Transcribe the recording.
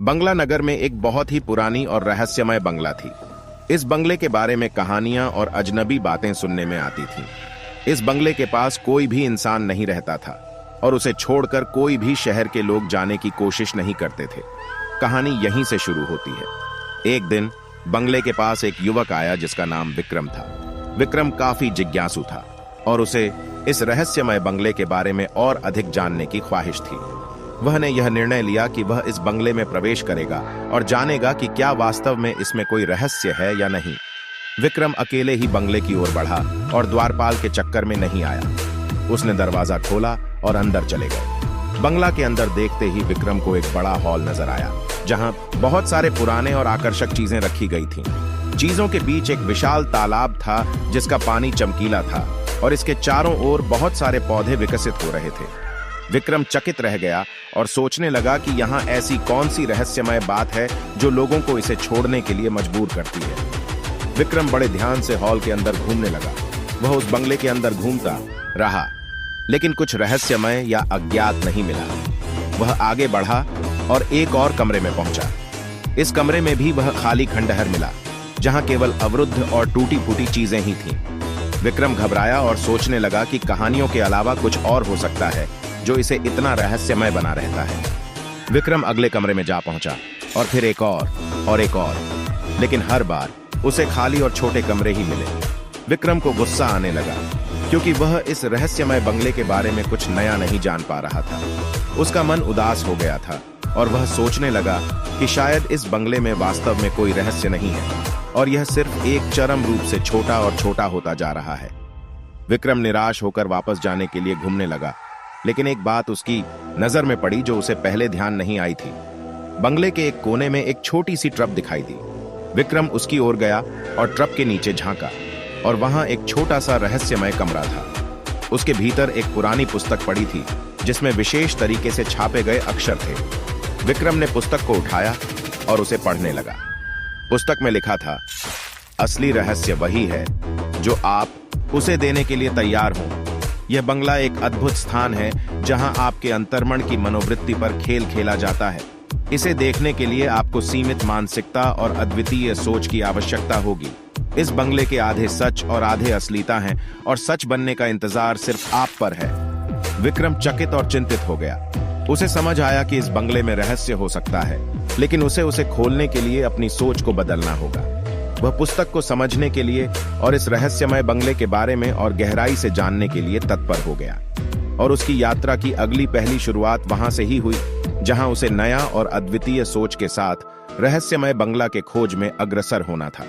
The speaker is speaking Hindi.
बंगला नगर में एक बहुत ही पुरानी और रहस्यमय बंगला थी। इस बंगले के बारे में कहानियां और अजनबी बातें सुनने में आती थीं। इस बंगले के पास कोई भी इंसान नहीं रहता था और उसे छोड़कर कोई भी शहर के लोग जाने की कोशिश नहीं करते थे। कहानी यहीं से शुरू होती है। एक दिन बंगले के पास एक युवक आया जिसका नाम विक्रम था। विक्रम काफी जिज्ञासु था और उसे इस रहस्यमय बंगले के बारे में और अधिक जानने की ख्वाहिश थी। वह ने यह निर्णय लिया कि वह इस बंगले में प्रवेश करेगा और जानेगा कि क्या वास्तव में इसमें कोई रहस्य है या नहीं। विक्रम अकेले ही बंगले की ओर बढ़ा और द्वारपाल के चक्कर में नहीं आया। उसने दरवाजा खोला और अंदर चले गए। बंगला के अंदर देखते ही विक्रम को एक बड़ा हॉल नजर आया जहां बहुत सारे पुराने और आकर्षक चीजें रखी गई थीं। चीजों के बीच एक विशाल तालाब था जिसका पानी चमकीला था और इसके चारों ओर बहुत सारे पौधे विकसित हो रहे थे। विक्रम चकित रह गया और सोचने लगा कि यहाँ ऐसी कौन सी रहस्यमय बात है जो लोगों को इसे छोड़ने के लिए मजबूर करती है। विक्रम बड़े ध्यान से हॉल के अंदर घूमने लगा। वह उस बंगले के अंदर घूमता रहा लेकिन कुछ रहस्यमय या अज्ञात नहीं मिला। वह आगे बढ़ा और एक और कमरे में पहुंचा। इस कमरे में भी वह खाली खंडहर मिला जहां केवल अवरुद्ध और टूटी फूटी चीजें ही थीं। विक्रम घबराया और सोचने लगा कि कहानियों के अलावा कुछ और हो सकता है जो इसे इतना रहस्यमय बना रहता है। विक्रम अगले कमरे में जा पहुंचा और फिर एक और, लेकिन हर बार उसे खाली और छोटे कमरे ही मिले। विक्रम को गुस्सा आने लगा क्योंकि वह इस रहस्यमय बंगले के बारे में कुछ नया नहीं जान पा रहा था। उसका मन उदास हो गया था और वह सोचने लगा कि शायद इस बंगले में वास्तव में कोई रहस्य नहीं है और यह सिर्फ एक चरम रूप से छोटा और छोटा होता जा रहा है। विक्रम निराश होकर वापस जाने के लिए घूमने लगा, लेकिन एक बात उसकी नजर में पड़ी जो उसे पहले ध्यान नहीं आई थी। बंगले के एक कोने में एक छोटी सी ट्रप दिखाई दी। विक्रम उसकी ओर गया और ट्रप के नीचे झांका और वहां एक छोटा सा रहस्यमय कमरा था। उसके भीतर एक पुरानी पुस्तक पड़ी थी जिसमें विशेष तरीके से छापे गए अक्षर थे। विक्रम ने पुस्तक को उठाया और उसे पढ़ने लगा। पुस्तक में लिखा था, असली रहस्य वही है जो आप उसे देने के लिए तैयार हो। यह बंगला एक अद्भुत स्थान है जहां आपके अंतर्मन की मनोवृत्ति पर खेल खेला जाता है। इसे देखने के लिए आपको सीमित मानसिकता और अद्वितीय सोच की आवश्यकता होगी। इस बंगले के आधे सच और आधे असलीता हैं और सच बनने का इंतजार सिर्फ आप पर है। विक्रम चकित और चिंतित हो गया। उसे समझ आया कि इस बंगले में रहस्य हो सकता है, लेकिन उसे खोलने के लिए अपनी सोच को बदलना होगा। वह पुस्तक को समझने के लिए और इस रहस्यमय बंगले के बारे में और गहराई से जानने के लिए तत्पर हो गया और उसकी यात्रा की अगली पहली शुरुआत वहां से ही हुई जहां उसे नया और अद्वितीय सोच के साथ रहस्यमय बंगला के खोज में अग्रसर होना था।